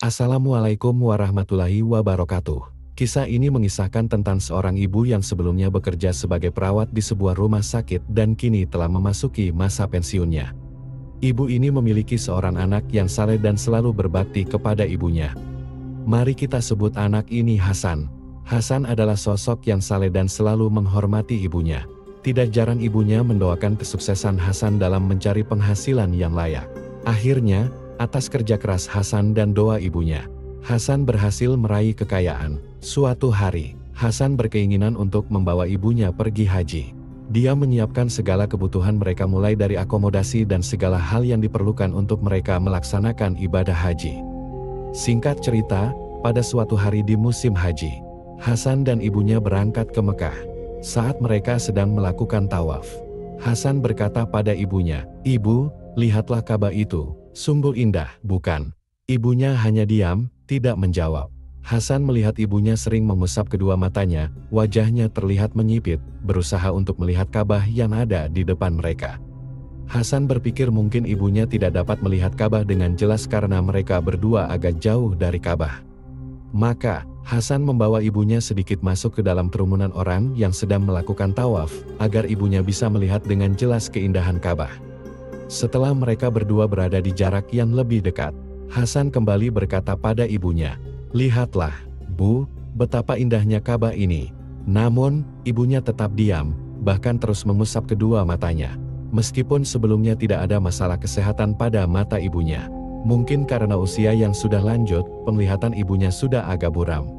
Assalamualaikum warahmatullahi wabarakatuh. Kisah ini mengisahkan tentang seorang ibu yang sebelumnya bekerja sebagai perawat di sebuah rumah sakit dan kini telah memasuki masa pensiunnya. Ibu ini memiliki seorang anak yang saleh dan selalu berbakti kepada ibunya. Mari kita sebut anak ini Hasan. Hasan adalah sosok yang saleh dan selalu menghormati ibunya. Tidak jarang ibunya mendoakan kesuksesan Hasan dalam mencari penghasilan yang layak. Akhirnya, atas kerja keras Hasan dan doa ibunya, Hasan berhasil meraih kekayaan. Suatu hari, Hasan berkeinginan untuk membawa ibunya pergi haji. Dia menyiapkan segala kebutuhan mereka mulai dari akomodasi dan segala hal yang diperlukan untuk mereka melaksanakan ibadah haji. Singkat cerita, pada suatu hari di musim haji, Hasan dan ibunya berangkat ke Mekah. Saat mereka sedang melakukan tawaf, Hasan berkata pada ibunya, "Ibu, lihatlah Ka'bah itu, sungguh indah, bukan?" Ibunya hanya diam, tidak menjawab. Hasan melihat ibunya sering mengusap kedua matanya, wajahnya terlihat menyipit, berusaha untuk melihat Ka'bah yang ada di depan mereka. Hasan berpikir mungkin ibunya tidak dapat melihat Ka'bah dengan jelas karena mereka berdua agak jauh dari Ka'bah. Maka, Hasan membawa ibunya sedikit masuk ke dalam kerumunan orang yang sedang melakukan tawaf, agar ibunya bisa melihat dengan jelas keindahan Ka'bah. Setelah mereka berdua berada di jarak yang lebih dekat, Hasan kembali berkata pada ibunya, "Lihatlah, Bu, betapa indahnya Ka'bah ini." Namun, ibunya tetap diam, bahkan terus mengusap kedua matanya. Meskipun sebelumnya tidak ada masalah kesehatan pada mata ibunya. Mungkin karena usia yang sudah lanjut, penglihatan ibunya sudah agak buram.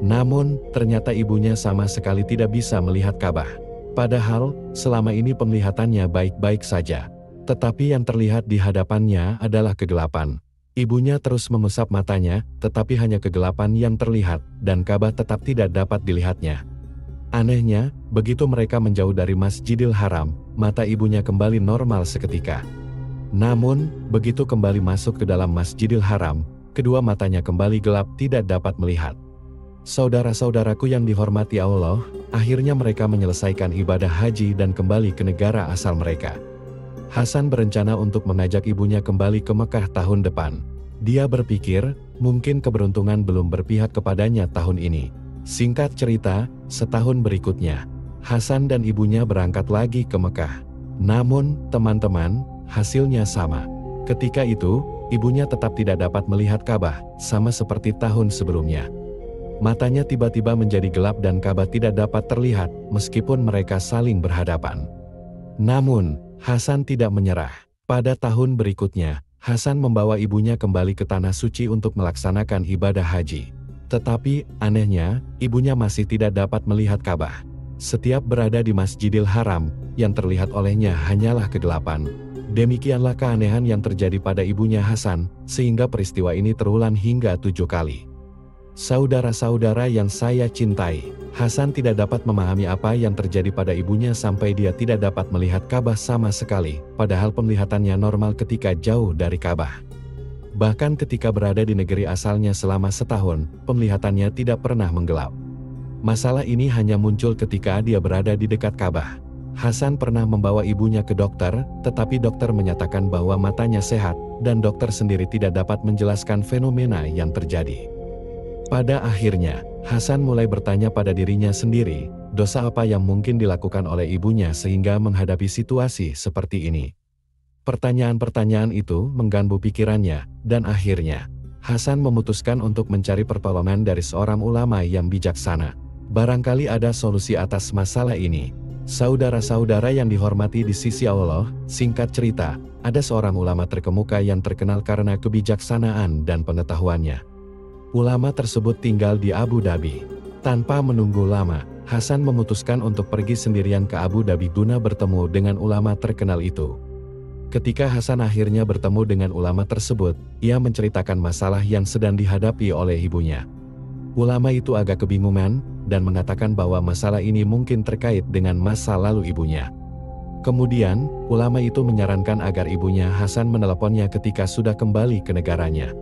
Namun, ternyata ibunya sama sekali tidak bisa melihat Ka'bah. Padahal, selama ini penglihatannya baik-baik saja. Tetapi yang terlihat di hadapannya adalah kegelapan. Ibunya terus mengusap matanya, tetapi hanya kegelapan yang terlihat, dan Ka'bah tetap tidak dapat dilihatnya. Anehnya, begitu mereka menjauh dari Masjidil Haram, mata ibunya kembali normal seketika. Namun, begitu kembali masuk ke dalam Masjidil Haram, kedua matanya kembali gelap tidak dapat melihat. Saudara-saudaraku yang dihormati Allah, akhirnya mereka menyelesaikan ibadah haji dan kembali ke negara asal mereka. Hasan berencana untuk mengajak ibunya kembali ke Mekah tahun depan. Dia berpikir, mungkin keberuntungan belum berpihak kepadanya tahun ini. Singkat cerita, setahun berikutnya, Hasan dan ibunya berangkat lagi ke Mekah. Namun, teman-teman, hasilnya sama. Ketika itu, ibunya tetap tidak dapat melihat Ka'bah, sama seperti tahun sebelumnya. Matanya tiba-tiba menjadi gelap dan Ka'bah tidak dapat terlihat, meskipun mereka saling berhadapan. Namun, Hasan tidak menyerah. Pada tahun berikutnya, Hasan membawa ibunya kembali ke Tanah Suci untuk melaksanakan ibadah haji. Tetapi, anehnya, ibunya masih tidak dapat melihat Ka'bah. Setiap berada di Masjidil Haram, yang terlihat olehnya hanyalah kegelapan. Demikianlah keanehan yang terjadi pada ibunya Hasan, sehingga peristiwa ini terulang hingga 7 kali. Saudara-saudara yang saya cintai, Hasan tidak dapat memahami apa yang terjadi pada ibunya sampai dia tidak dapat melihat Ka'bah sama sekali, padahal penglihatannya normal ketika jauh dari Ka'bah. Bahkan ketika berada di negeri asalnya selama setahun, penglihatannya tidak pernah menggelap. Masalah ini hanya muncul ketika dia berada di dekat Ka'bah. Hasan pernah membawa ibunya ke dokter, tetapi dokter menyatakan bahwa matanya sehat, dan dokter sendiri tidak dapat menjelaskan fenomena yang terjadi. Pada akhirnya, Hasan mulai bertanya pada dirinya sendiri, dosa apa yang mungkin dilakukan oleh ibunya sehingga menghadapi situasi seperti ini. Pertanyaan-pertanyaan itu mengganggu pikirannya, dan akhirnya, Hasan memutuskan untuk mencari pertolongan dari seorang ulama yang bijaksana. Barangkali ada solusi atas masalah ini. Saudara-saudara yang dihormati di sisi Allah, singkat cerita, ada seorang ulama terkemuka yang terkenal karena kebijaksanaan dan pengetahuannya. Ulama tersebut tinggal di Abu Dhabi. Tanpa menunggu lama, Hasan memutuskan untuk pergi sendirian ke Abu Dhabi guna bertemu dengan ulama terkenal itu. Ketika Hasan akhirnya bertemu dengan ulama tersebut, ia menceritakan masalah yang sedang dihadapi oleh ibunya. Ulama itu agak kebingungan, dan mengatakan bahwa masalah ini mungkin terkait dengan masa lalu ibunya. Kemudian, ulama itu menyarankan agar ibunya Hasan meneleponnya ketika sudah kembali ke negaranya.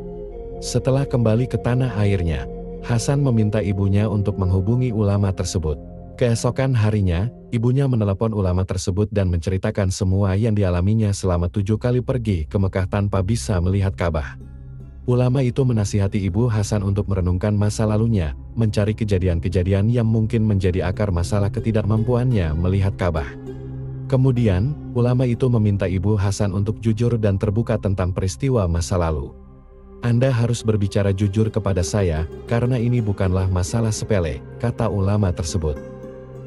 Setelah kembali ke tanah airnya, Hasan meminta ibunya untuk menghubungi ulama tersebut. Keesokan harinya, ibunya menelepon ulama tersebut dan menceritakan semua yang dialaminya selama 7 kali pergi ke Mekah tanpa bisa melihat Ka'bah. Ulama itu menasihati Ibu Hasan untuk merenungkan masa lalunya, mencari kejadian-kejadian yang mungkin menjadi akar masalah ketidakmampuannya melihat Ka'bah. Kemudian, ulama itu meminta Ibu Hasan untuk jujur dan terbuka tentang peristiwa masa lalu. Anda harus berbicara jujur kepada saya, karena ini bukanlah masalah sepele, kata ulama tersebut.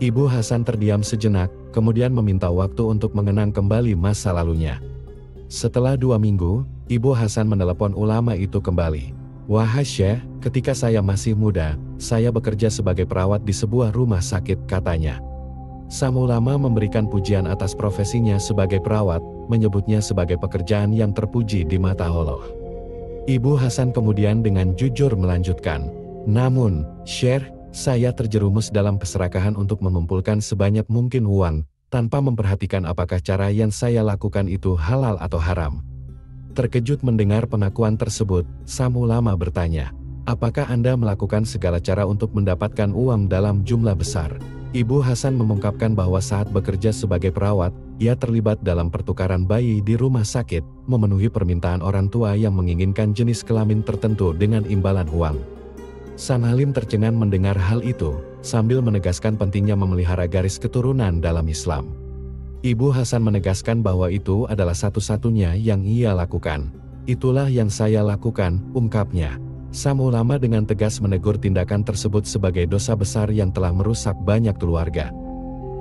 Ibu Hasan terdiam sejenak, kemudian meminta waktu untuk mengenang kembali masa lalunya. Setelah 2 minggu, Ibu Hasan menelepon ulama itu kembali. "Wahai Syekh, ketika saya masih muda, saya bekerja sebagai perawat di sebuah rumah sakit," katanya. Sang ulama memberikan pujian atas profesinya sebagai perawat, menyebutnya sebagai pekerjaan yang terpuji di mata Allah. Ibu Hasan kemudian dengan jujur melanjutkan, "Namun, Syekh, saya terjerumus dalam keserakahan untuk mengumpulkan sebanyak mungkin uang, tanpa memperhatikan apakah cara yang saya lakukan itu halal atau haram." Terkejut mendengar pengakuan tersebut, sang ulama bertanya, "Apakah Anda melakukan segala cara untuk mendapatkan uang dalam jumlah besar?" Ibu Hasan mengungkapkan bahwa saat bekerja sebagai perawat, ia terlibat dalam pertukaran bayi di rumah sakit, memenuhi permintaan orang tua yang menginginkan jenis kelamin tertentu dengan imbalan uang. Sang alim tercengang mendengar hal itu, sambil menegaskan pentingnya memelihara garis keturunan dalam Islam. Ibu Hasan menegaskan bahwa itu adalah satu-satunya yang ia lakukan. "Itulah yang saya lakukan," ungkapnya. Sang ulama dengan tegas menegur tindakan tersebut sebagai dosa besar yang telah merusak banyak keluarga.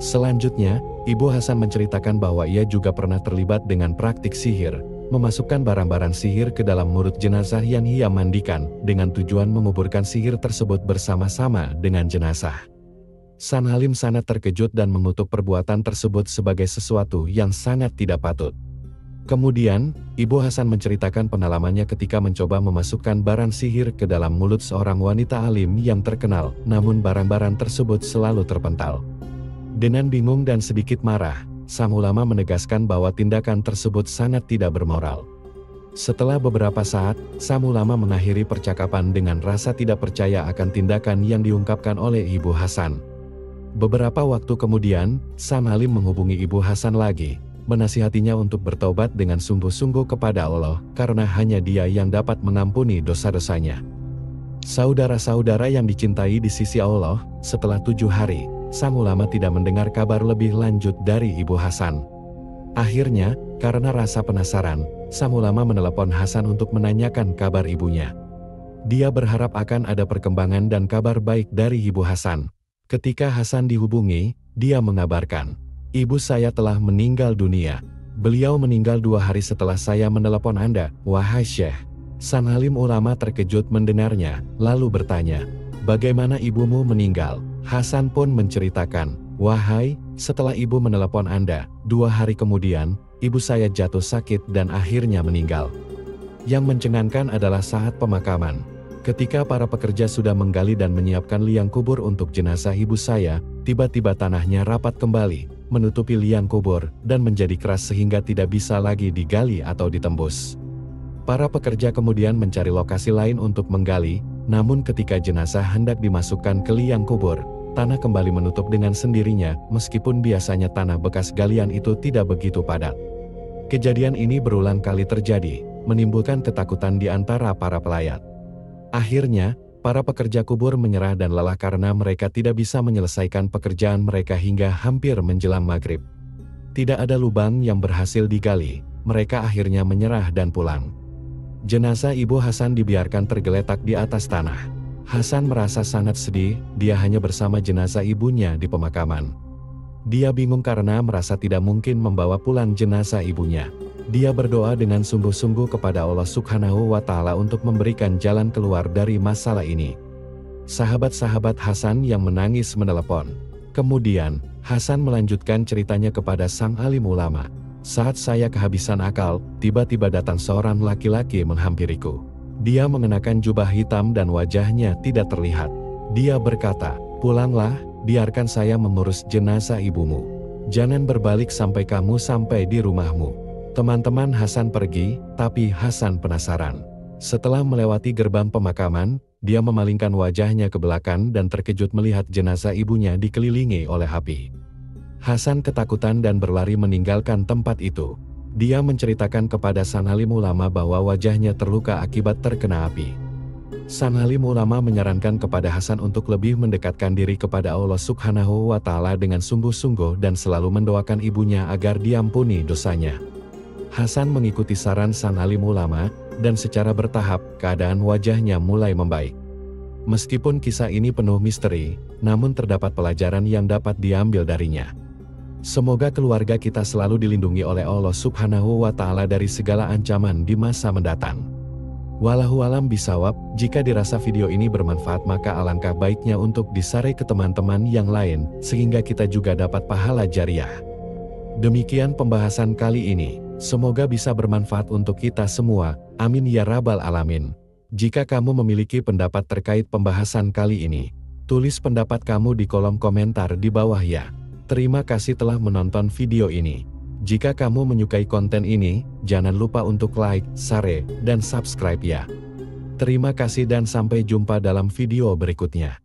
Selanjutnya, Ibu Hasan menceritakan bahwa ia juga pernah terlibat dengan praktik sihir, memasukkan barang-barang sihir ke dalam mulut jenazah yang ia mandikan, dengan tujuan menguburkan sihir tersebut bersama-sama dengan jenazah. Sang alim sangat terkejut dan mengutuk perbuatan tersebut sebagai sesuatu yang sangat tidak patut. Kemudian, Ibu Hasan menceritakan pengalamannya ketika mencoba memasukkan barang sihir ke dalam mulut seorang wanita alim yang terkenal, namun barang-barang tersebut selalu terpental. Dengan bingung dan sedikit marah, sang ulama menegaskan bahwa tindakan tersebut sangat tidak bermoral. Setelah beberapa saat, sang ulama mengakhiri percakapan dengan rasa tidak percaya akan tindakan yang diungkapkan oleh Ibu Hasan. Beberapa waktu kemudian, sang alim menghubungi Ibu Hasan lagi, menasihatinya untuk bertobat dengan sungguh-sungguh kepada Allah, karena hanya Dia yang dapat mengampuni dosa-dosanya. Saudara-saudara yang dicintai di sisi Allah, setelah 7 hari, sang ulama tidak mendengar kabar lebih lanjut dari Ibu Hasan. Akhirnya, karena rasa penasaran, sang ulama menelepon Hasan untuk menanyakan kabar ibunya. Dia berharap akan ada perkembangan dan kabar baik dari Ibu Hasan. Ketika Hasan dihubungi, dia mengabarkan, "Ibu saya telah meninggal dunia. Beliau meninggal 2 hari setelah saya menelepon Anda, wahai Syekh." Sang alim ulama terkejut mendengarnya, lalu bertanya, "Bagaimana ibumu meninggal?" Hasan pun menceritakan, "Wahai, setelah ibu menelepon Anda, 2 hari kemudian, ibu saya jatuh sakit dan akhirnya meninggal." Yang mencengangkan adalah saat pemakaman. Ketika para pekerja sudah menggali dan menyiapkan liang kubur untuk jenazah ibu saya, tiba-tiba tanahnya rapat kembali, menutupi liang kubur, dan menjadi keras sehingga tidak bisa lagi digali atau ditembus. Para pekerja kemudian mencari lokasi lain untuk menggali, namun ketika jenazah hendak dimasukkan ke liang kubur, tanah kembali menutup dengan sendirinya, meskipun biasanya tanah bekas galian itu tidak begitu padat. Kejadian ini berulang kali terjadi, menimbulkan ketakutan di antara para pelayat. Akhirnya, para pekerja kubur menyerah dan lelah karena mereka tidak bisa menyelesaikan pekerjaan mereka hingga hampir menjelang maghrib. Tidak ada lubang yang berhasil digali, mereka akhirnya menyerah dan pulang. Jenazah Ibu Hasan dibiarkan tergeletak di atas tanah. Hasan merasa sangat sedih, dia hanya bersama jenazah ibunya di pemakaman. Dia bingung karena merasa tidak mungkin membawa pulang jenazah ibunya. Dia berdoa dengan sungguh-sungguh kepada Allah Subhanahu wa Ta'ala untuk memberikan jalan keluar dari masalah ini. Sahabat-sahabat Hasan yang menangis menelepon. Kemudian, Hasan melanjutkan ceritanya kepada sang alim ulama. "Saat saya kehabisan akal, tiba-tiba datang seorang laki-laki menghampiriku. Dia mengenakan jubah hitam dan wajahnya tidak terlihat. Dia berkata, 'Pulanglah, biarkan saya mengurus jenazah ibumu. Jangan berbalik sampai kamu sampai di rumahmu.' Teman-teman Hasan pergi, tapi Hasan penasaran. Setelah melewati gerbang pemakaman, dia memalingkan wajahnya ke belakang dan terkejut melihat jenazah ibunya dikelilingi oleh api. Hasan ketakutan dan berlari meninggalkan tempat itu. Dia menceritakan kepada San Alim Ulama bahwa wajahnya terluka akibat terkena api. San Alim Ulama menyarankan kepada Hasan untuk lebih mendekatkan diri kepada Allah Subhanahu wa Ta'ala dengan sungguh-sungguh dan selalu mendoakan ibunya agar diampuni dosanya. Hasan mengikuti saran San Alim Ulama, dan secara bertahap keadaan wajahnya mulai membaik. Meskipun kisah ini penuh misteri, namun terdapat pelajaran yang dapat diambil darinya. Semoga keluarga kita selalu dilindungi oleh Allah Subhanahu wa Ta'ala dari segala ancaman di masa mendatang. Wallahu alam bisawab, jika dirasa video ini bermanfaat maka alangkah baiknya untuk di-share ke teman-teman yang lain, sehingga kita juga dapat pahala jariah. Demikian pembahasan kali ini, semoga bisa bermanfaat untuk kita semua, amin ya rabbal alamin. Jika kamu memiliki pendapat terkait pembahasan kali ini, tulis pendapat kamu di kolom komentar di bawah ya. Terima kasih telah menonton video ini. Jika kamu menyukai konten ini, jangan lupa untuk like, share, dan subscribe ya. Terima kasih dan sampai jumpa dalam video berikutnya.